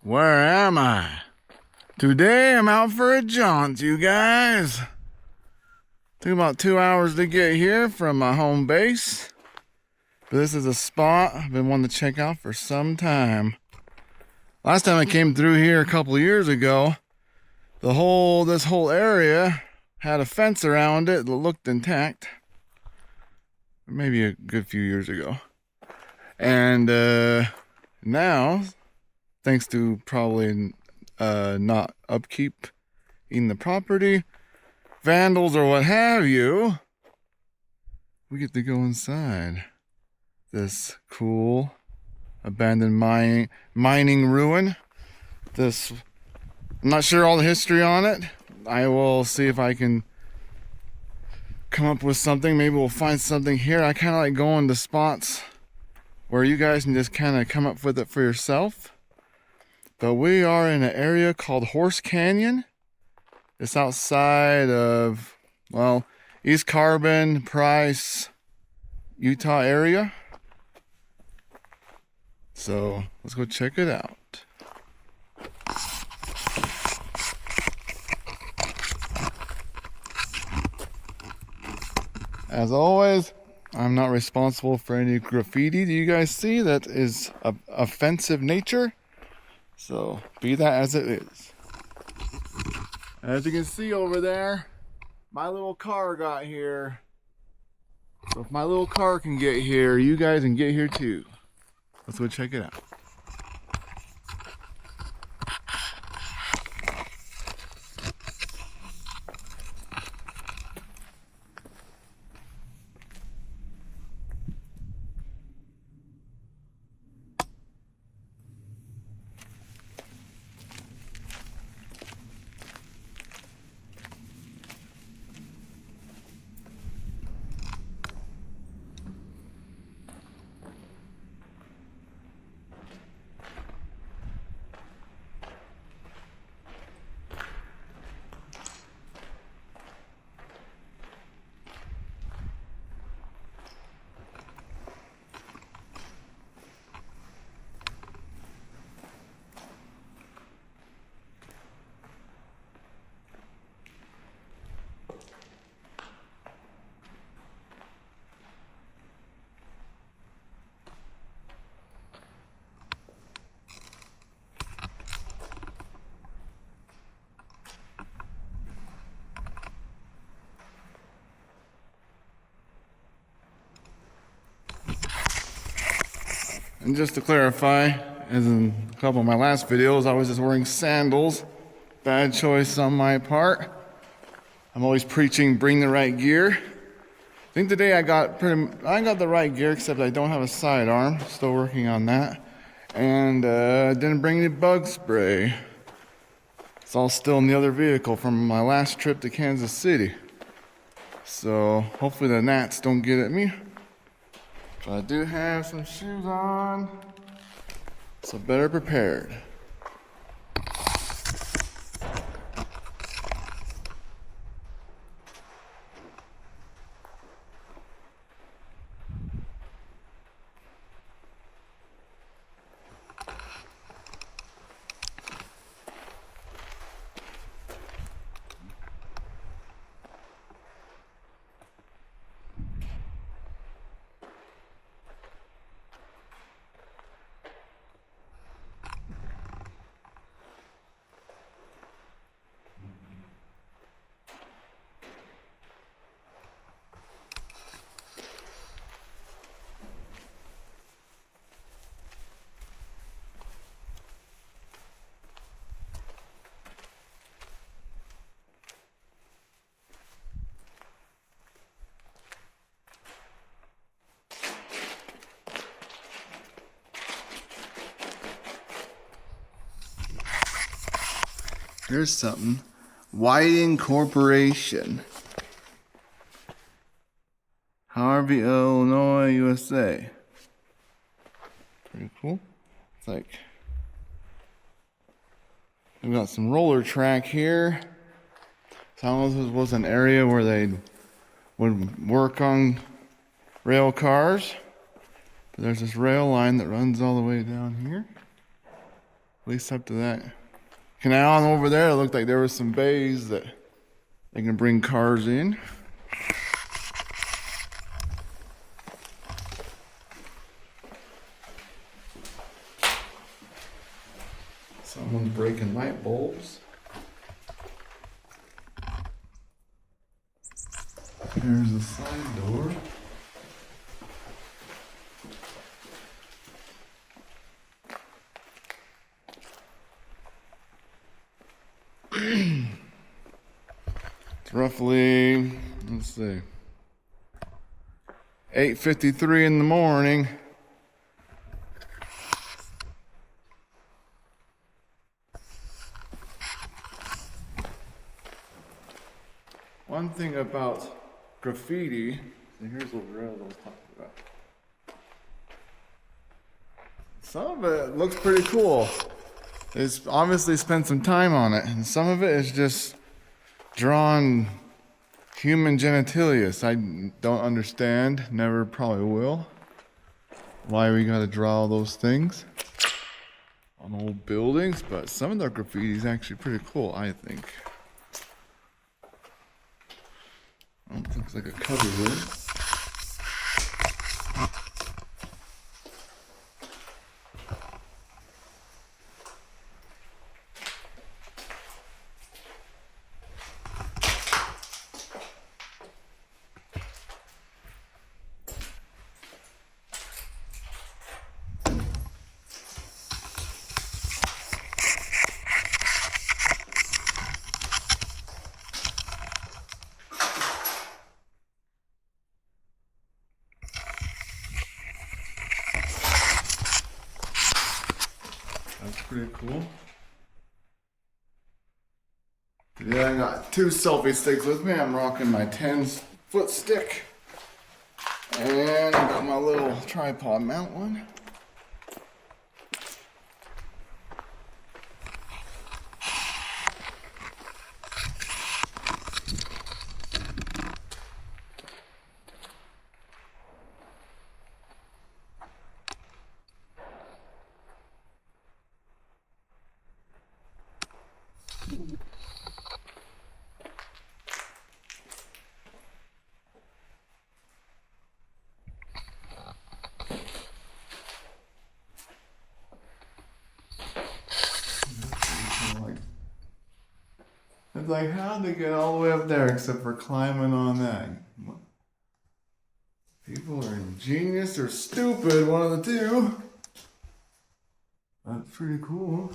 Where am I? Today I'm out for a jaunt, you guys. Took about 2 hours to get here from my home base. But this is a spot I've been wanting to check out for some time. Last time I came through here a couple of years ago, this whole area had a fence around it that looked intact. Maybe a good few years ago. And now, thanks to probably not upkeep in the property, vandals or what have you, we get to go inside this cool abandoned mining ruin. I'm not sure all the history on it. I will see if I can come up with something. Maybe we'll find something here. I kind of like going to spots where you guys can just kind of come up with it for yourself. But we are in an area called Horse Canyon. It's outside of, well, East Carbon, Price, Utah area. So let's go check it out. As always, I'm not responsible for any graffiti that you guys see that is of offensive nature. So be that as it is. As you can see over there, my little car got here. So if my little car can get here, you guys can get here too. Let's go check it out. And just to clarify, as in a couple of my last videos, I was just wearing sandals. Bad choice on my part. I'm always preaching bring the right gear. I think today I got the right gear, except I don't have a sidearm. Still working on that. And didn't bring any bug spray. It's all still in the other vehicle from my last trip to Kansas City. So hopefully the gnats don't get at me. But I do have some shoes on, so better prepared. Here's something. Whiting Corporation. Harvey, Illinois, USA. Pretty cool. It's like, we've got some roller track here. So I don't know if this was an area where they would work on rail cars. But there's this rail line that runs all the way down here. At least up to that canal, and over there it looked like there were some bays that they can bring cars in. Someone's breaking light bulbs. There's a side door. It's roughly, let's see, 8:53 in the morning. One thing about graffiti, so here's what I was talking about. Some of it looks pretty cool. It's obviously spent some time on it, and some of it is just drawn human genitalia. I don't understand, never probably will, why we gotta draw all those things on old buildings, but some of the graffiti is actually pretty cool, I think. Oh, it looks like a cubby here. That's pretty cool. Yeah, I got 2 selfie sticks with me. I'm rocking my 10-foot stick. And I got my little tripod mount one. It's like, how'd they get all the way up there except for climbing on that? People are ingenious or stupid, one of the two. That's pretty cool.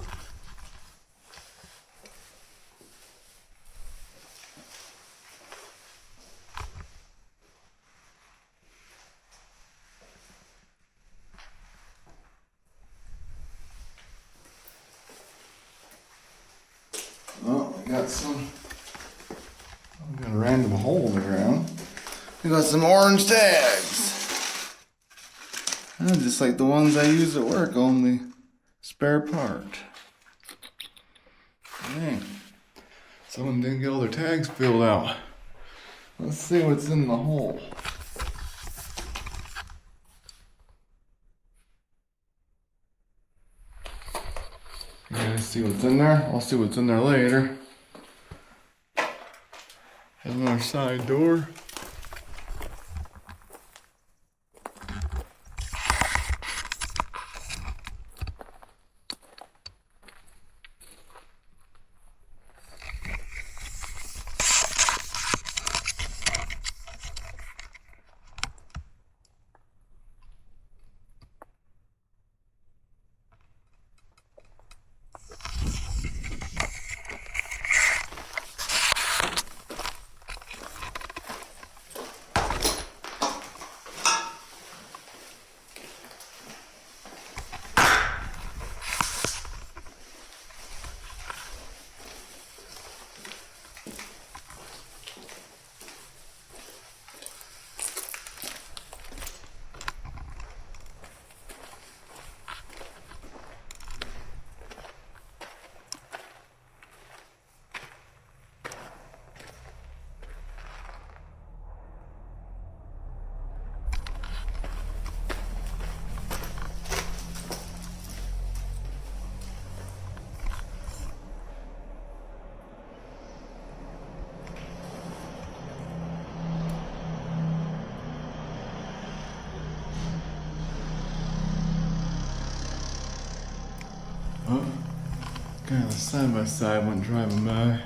I got a random hole in the ground. We got some orange tags. Just like the ones I use at work, only spare part. Dang. Someone didn't get all their tags filled out. Let's see what's in the hole. You guys see what's in there? I'll see what's in there later. There's another side door. Oh, kind of side by side went driving by.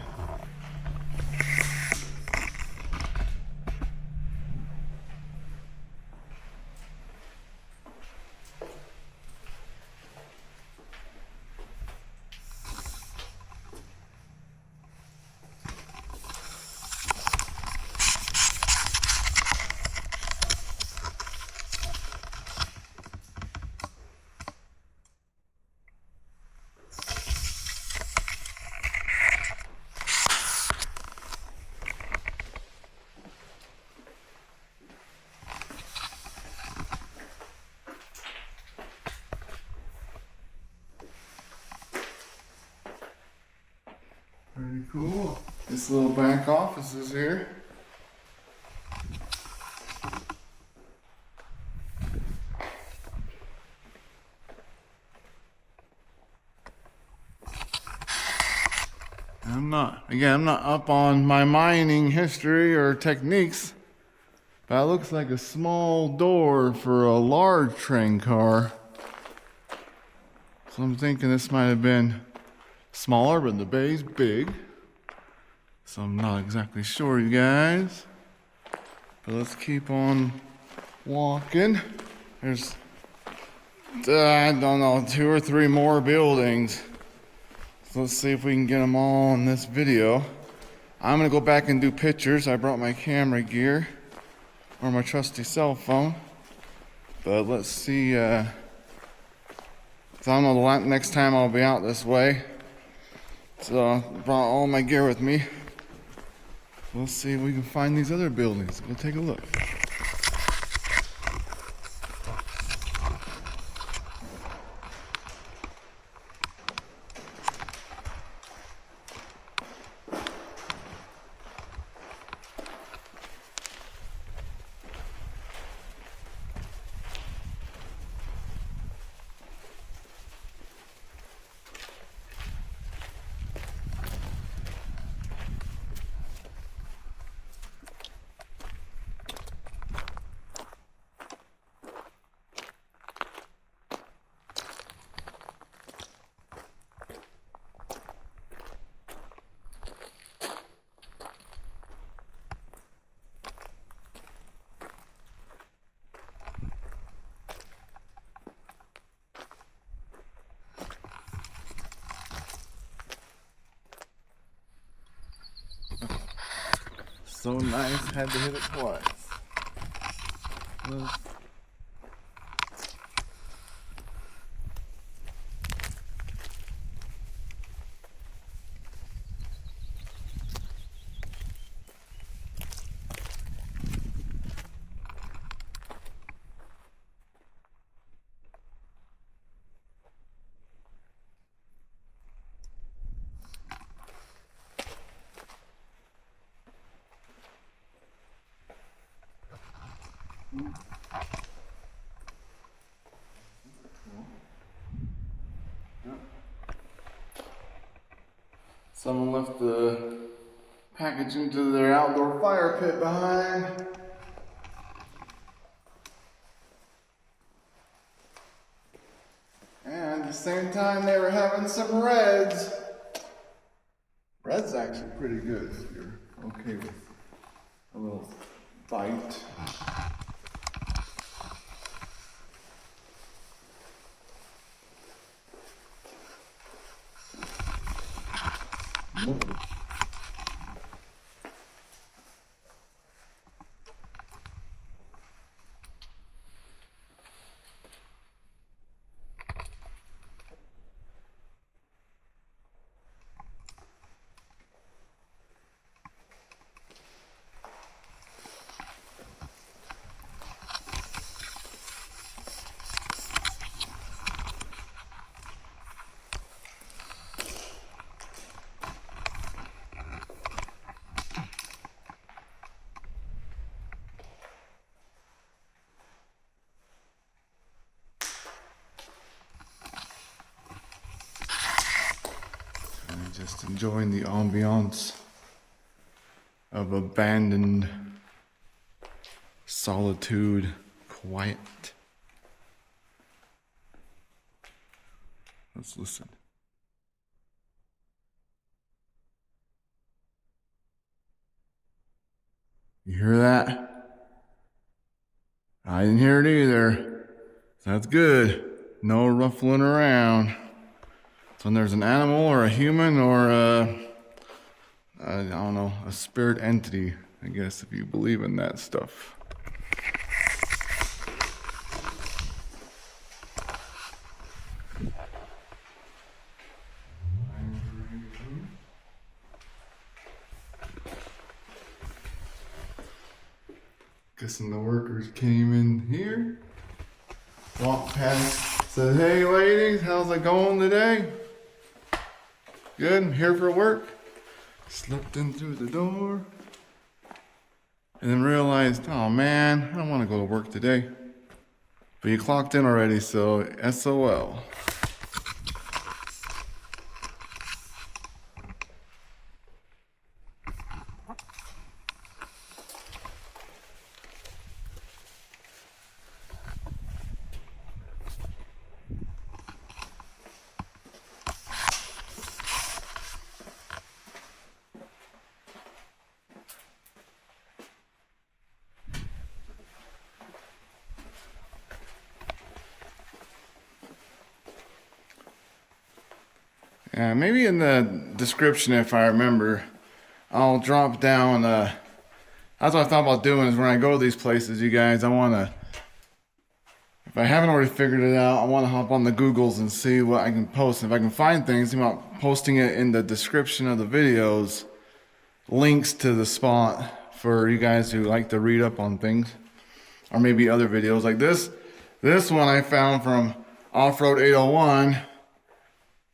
Pretty cool. This little back office is here. I'm not up on my mining history or techniques, but it looks like a small door for a large train car. So I'm thinking this might have been smaller, but the bay's big. So I'm not exactly sure, you guys. But let's keep on walking. There's, I don't know, 2 or 3 more buildings. So let's see if we can get them all in this video. I'm gonna go back and do pictures. I brought my camera gear or my trusty cell phone. But let's see, I don't know the next time I'll be out this way. So I brought all my gear with me. Let's see if we can find these other buildings. We'll take a look. So nice, had to hit it twice. Someone left the packaging to their outdoor fire pit behind. And at the same time they were having some reds. Red's actually pretty good if you're okay with a little bite. Just enjoying the ambiance of abandoned solitude, quiet. Let's listen. You hear that? I didn't hear it either. That's good. No ruffling around. So when there's an animal or a human or I don't know, a spirit entity, I guess, if you believe in that stuff. Guessing the workers came in here, walked past, said, "Hey ladies, how's it going today? Good, I'm here for work." Slipped in through the door. And then realized, oh man, I don't want to go to work today. But you clocked in already, so SOL. Yeah, maybe in the description, if I remember, I'll drop down. That's what I thought about doing is when I go to these places, you guys, I want to, if I haven't already figured it out, I want to hop on the Googles and see what I can post. If I can find things, think about posting it in the description of the videos, links to the spot for you guys who like to read up on things, or maybe other videos like this. This one I found from Off-Road 801.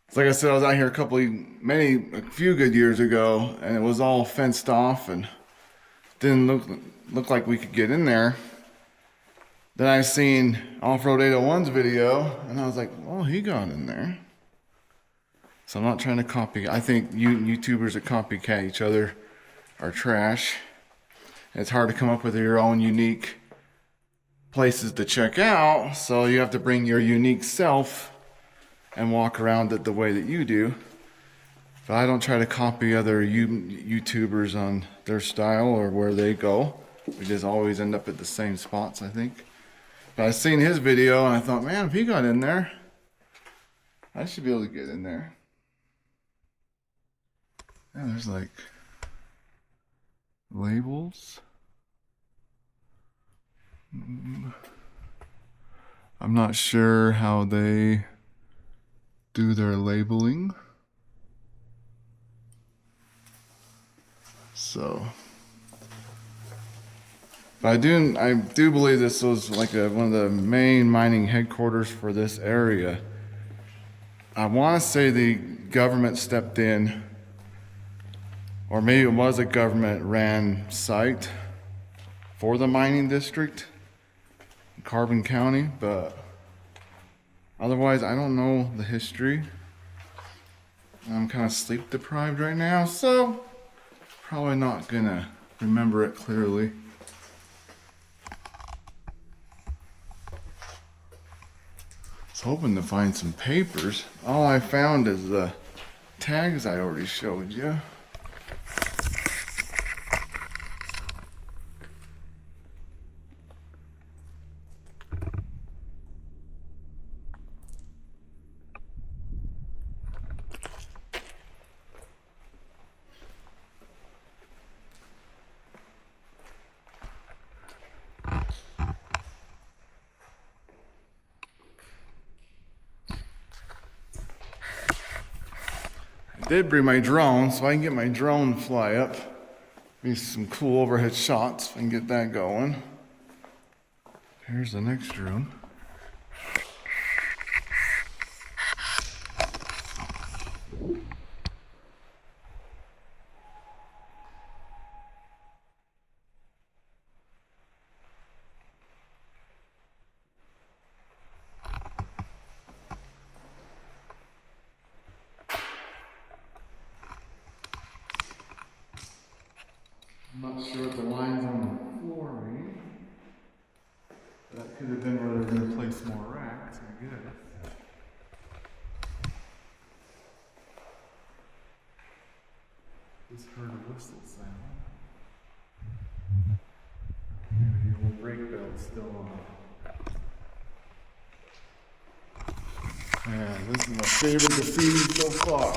It's like I said, I was out here a few good years ago, and it was all fenced off and didn't look like we could get in there. Then I seen Off-Road 801's video, and I was like, oh, he got in there. So I'm not trying to copy. I think YouTubers that copycat each other are trash. It's hard to come up with your own unique places to check out, so you have to bring your unique self and walk around it the way that you do. But I don't try to copy other YouTubers on their style or where they go. We just always end up at the same spots, I think. But I seen his video and I thought, man, if he got in there, I should be able to get in there. Yeah, there's like labels. I'm not sure how they do their labeling. So, but I do believe this was like one of the main mining headquarters for this area. I want to say the government stepped in, or maybe it was a government ran site for the mining district in Carbon County, but otherwise, I don't know the history. I'm kind of sleep deprived right now, so probably not gonna remember it clearly. I was hoping to find some papers. All I found is the tags I already showed you. Did bring my drone, so I can get my drone fly up. Be some cool overhead shots if I can get that going. Here's the next room. I'm not sure what the lines on the floor mean. That could have been where they're going to place more racks, I guess. Just heard a whistle sound. Maybe the old brake belt's still on. Yeah, this is my favorite graffiti so far.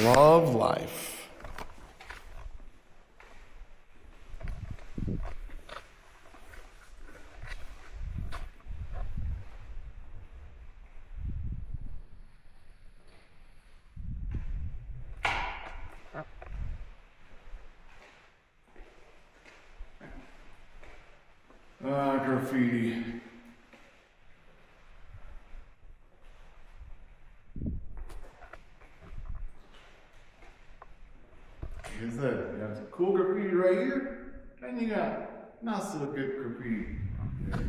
Love life. of graffiti. Like I said, you have some cool graffiti right here, and you got not so good graffiti up there.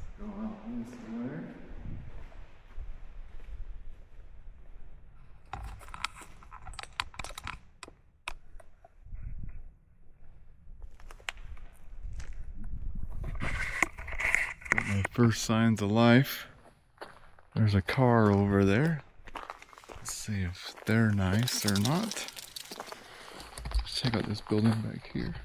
Let's go out this way. My first signs of life. There's a car over there. Let's see if they're nice or not. Let's check out this building back here.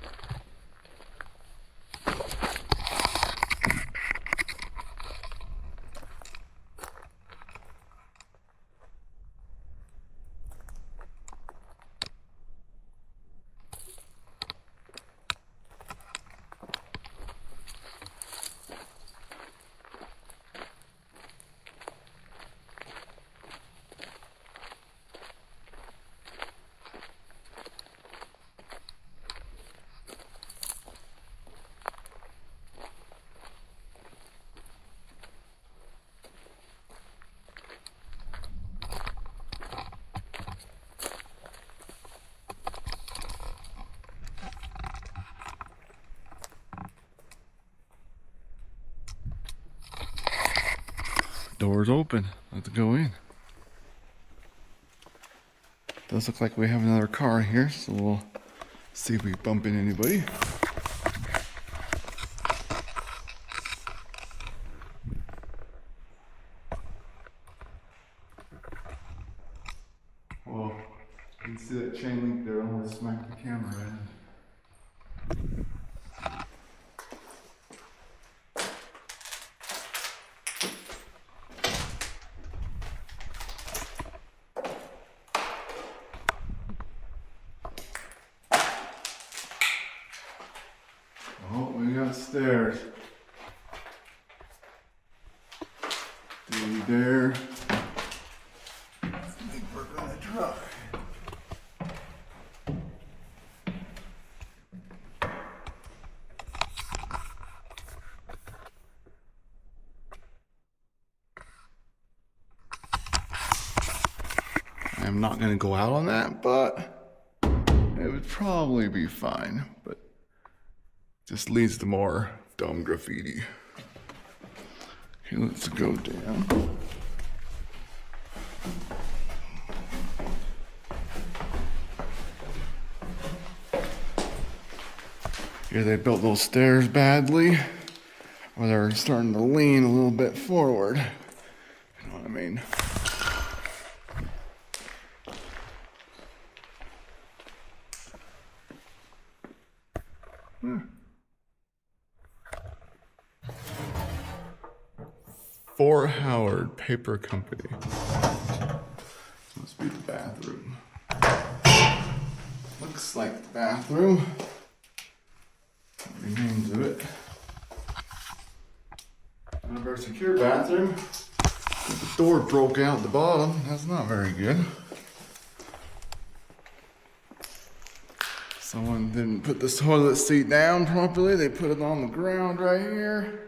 Doors open. Let's go in. Does look like we have another car here, so we'll see if we bump into anybody. Well, you can see that chain link there. Almost smacked the camera in. Oh, we got stairs. Through there. I think we're gonna try. I'm not gonna go out on that, but it would probably be fine. But just leads to more dumb graffiti. Okay, let's go down. Here they built those stairs badly, or they're starting to lean a little bit forward. You know what I mean? Fort Howard Paper Company. Must be the bathroom. Looks like the bathroom. That remains of it. One of our secure bathroom. The door broke out the bottom. That's not very good. Someone didn't put the toilet seat down properly. They put it on the ground right here.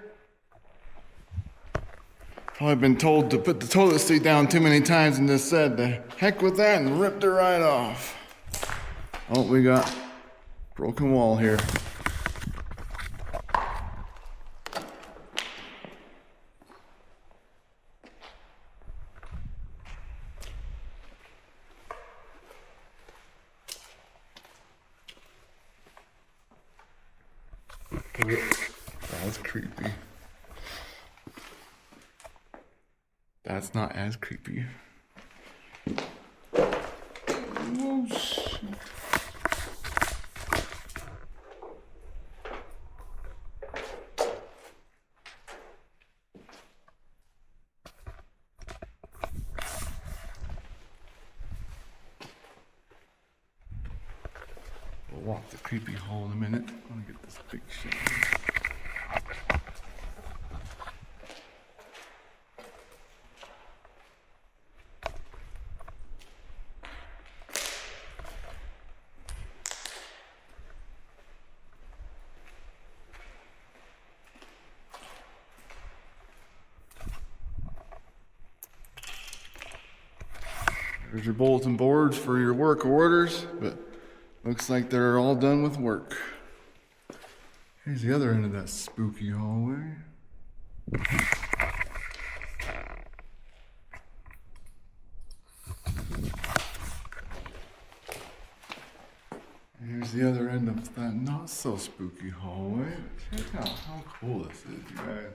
Probably been told to put the toilet seat down too many times and just said, the heck with that, and ripped it right off. Oh, we got broken wall here. That's creepy. That's not as creepy. Oh, shit. We'll walk the creepy hole in a minute. I want to get this big shit. There's your bulletin boards for your work orders, but looks like they're all done with work. Here's the other end of that spooky hallway. Here's the other end of that not so spooky hallway. Check out how cool this is, you guys.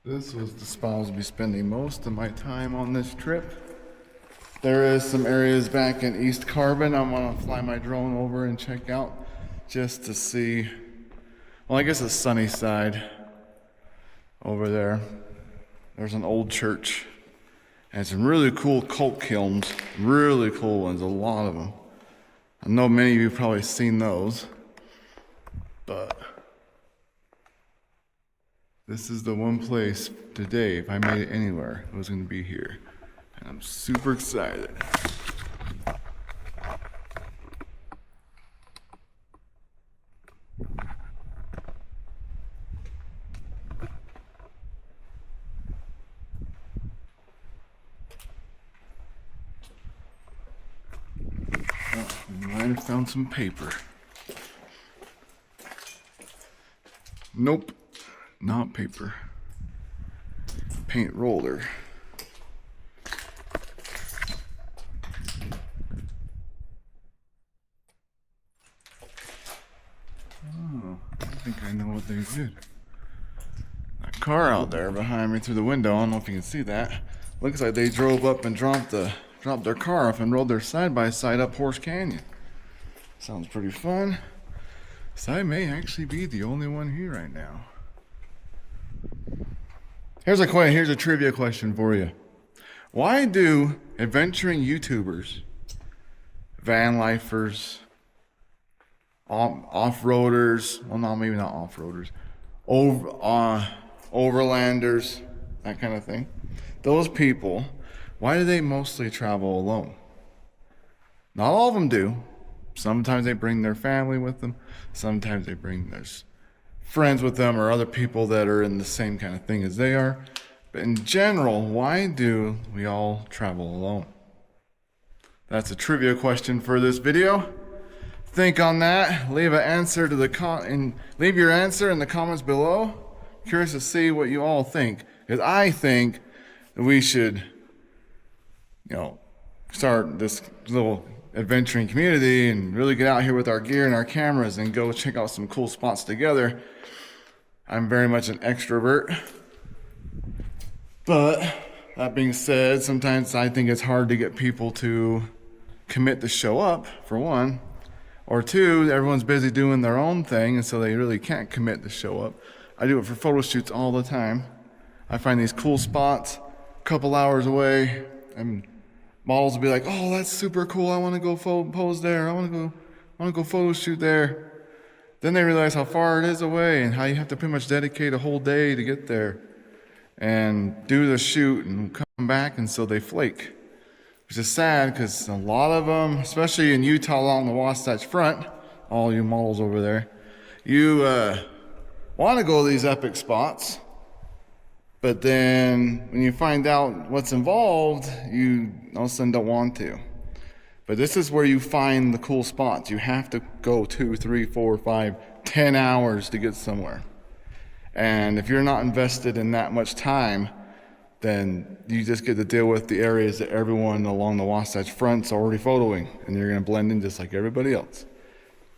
This was the spot I was be spending most of my time on this trip. There is some areas back in East Carbon I'm gonna fly my drone over and check out just to see. Well, I guess it's Sunnyside over there. There's an old church and some really cool cult kilns, really cool ones, a lot of them. I know many of you have probably seen those, but this is the one place today, if I made it anywhere, it was going to be here. And I'm super excited. Oh, I might have found some paper. Nope. Not paper. Paint roller. Oh, I think I know what they did. That car out there behind me through the window, I don't know if you can see that. Looks like they drove up and dropped their car off and rode their side by side up Horse Canyon. Sounds pretty fun. So I may actually be the only one here right now. Here's a trivia question for you. Why do adventuring YouTubers, van lifers, off-roaders, well, no, maybe not off-roaders, overlanders, that kind of thing, those people, why do they mostly travel alone? Not all of them do. Sometimes they bring their family with them. Sometimes they bring their friends with them or other people that are in the same kind of thing as they are. But in general, why do we all travel alone? That's a trivia question for this video. Think on that. Leave your answer in the comments below. Curious to see what you all think, because I think that we should, start this little adventuring community and really get out here with our gear and our cameras and go check out some cool spots together. I'm very much an extrovert, but that being said, sometimes I think it's hard to get people to commit to show up, for one, or two, everyone's busy doing their own thing, and so they really can't commit to show up. I do it for photo shoots all the time. I find these cool spots a couple hours away, and models will be like, "Oh, that's super cool. I want to go pose there. I want to go photo shoot there." Then they realize how far it is away and how you have to pretty much dedicate a whole day to get there and do the shoot and come back, and so they flake, which is sad because a lot of them, especially in Utah along the Wasatch Front, all you models over there, you want to go to these epic spots, but then when you find out what's involved, you all of a sudden don't want to. But this is where you find the cool spots. You have to go 2, 3, 4, 5, 10 hours to get somewhere. And if you're not invested in that much time, then you just get to deal with the areas that everyone along the Wasatch Front's already photoing, and you're going to blend in just like everybody else.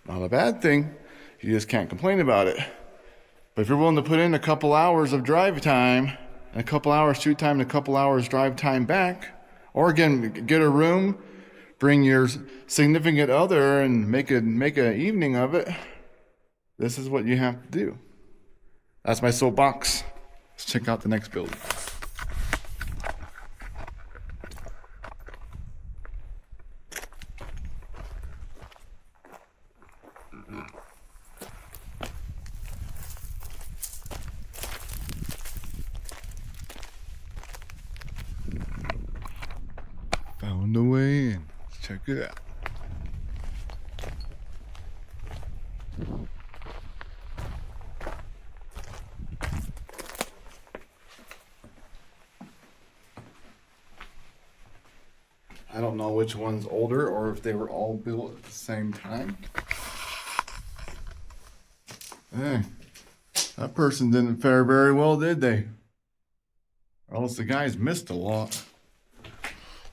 Not a bad thing. You just can't complain about it. But if you're willing to put in a couple hours of drive time, and a couple hours shoot time, and a couple hours drive time back, or again, get a room, bring your significant other and make an evening of it, this is what you have to do. That's my soapbox. Let's check out the next building. Found a way in. Let's check it out. I don't know which one's older or if they were all built at the same time. Hey, that person didn't fare very well, did they? Or else the guys missed a lot.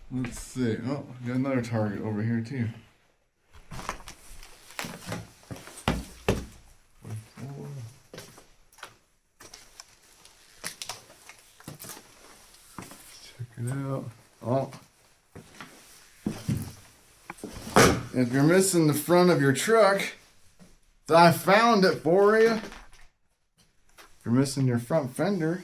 Let's see. Oh, got another target over here too. Check it out. Oh. If you're missing the front of your truck, I found it for you. If you're missing your front fender,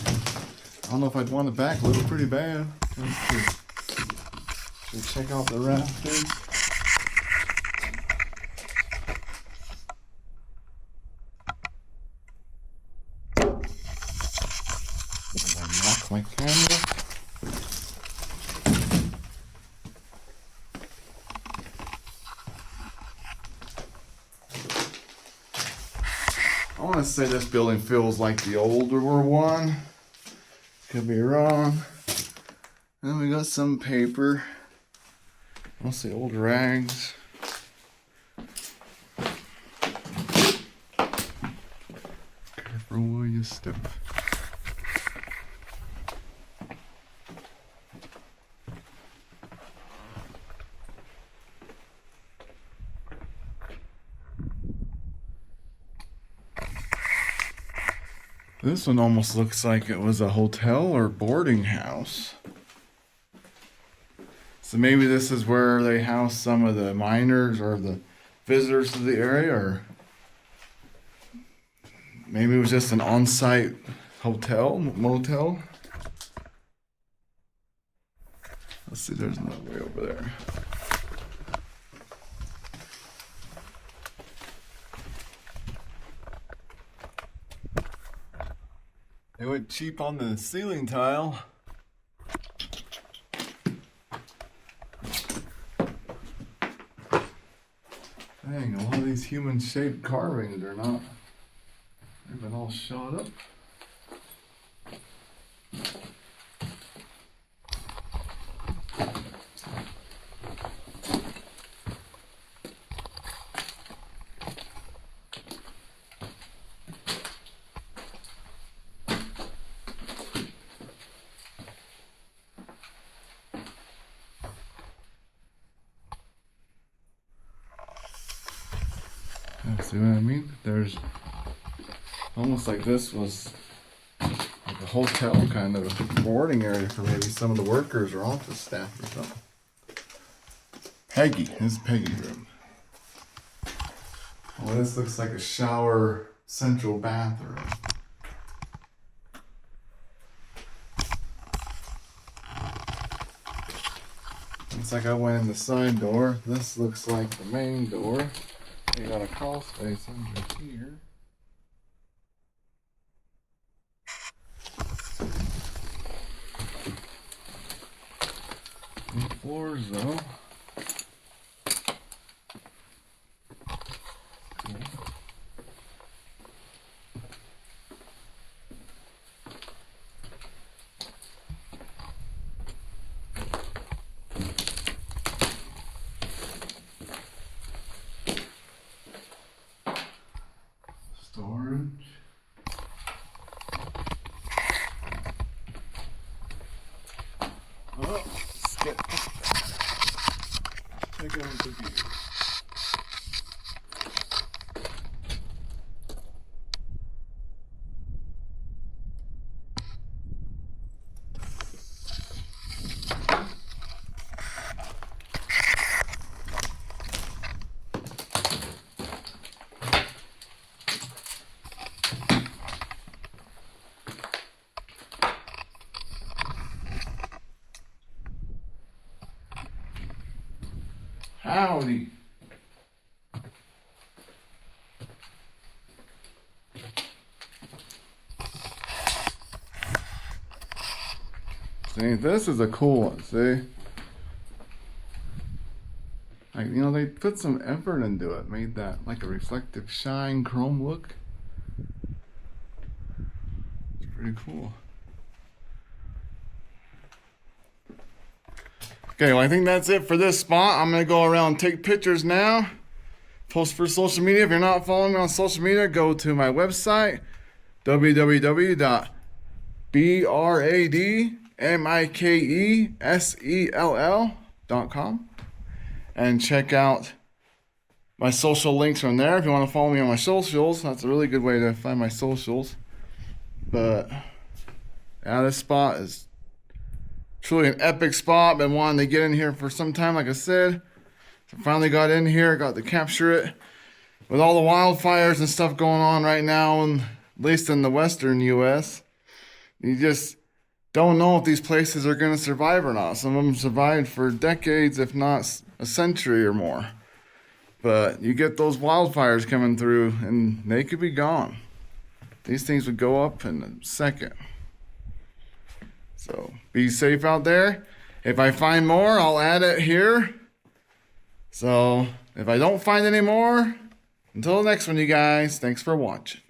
I don't know if I'd want it back. Looks pretty bad. Should we check out the rafters? I knock my camera. I want to say this building feels like the older one. Could be wrong. Then we got some paper. Mostly old rags. Careful where you step. This one almost looks like it was a hotel or boarding house. So maybe this is where they house some of the miners or the visitors to the area, or maybe it was just an on-site hotel, motel. Let's see, there's another way over there. They went cheap on the ceiling tile. Dang, a lot of these human-shaped carvings are not. They've been all shot up. See what I mean? There's almost like this was like a hotel kind of a boarding area for maybe some of the workers or office staff or something. Peggy, this is Peggy's room. Well, this looks like a shower central bathroom. Looks like I went in the side door. This looks like the main door. You got a crawl space under here. No floors though. Storage. Oh, skip. Check out the view. Howdy. See, this is a cool one, see? Like, you know, they put some effort into it, made that like a reflective shine chrome look. It's pretty cool. Okay, well, I think that's it for this spot. I'm going to go around and take pictures now. Post for social media. If you're not following me on social media, go to my website, www.bradmikesell.com, and check out my social links from there. If you want to follow me on my socials, that's a really good way to find my socials. But yeah, this spot is truly an epic spot. Been wanting to get in here for some time, like I said. So finally got in here, got to capture it. With all the wildfires and stuff going on right now, and at least in the western U.S., you just don't know if these places are going to survive or not. Some of them survived for decades, if not a century or more. But you get those wildfires coming through, and they could be gone. These things would go up in a second. So be safe out there. If I find more, I'll add it here. So if I don't find any more, until the next one, you guys, thanks for watching.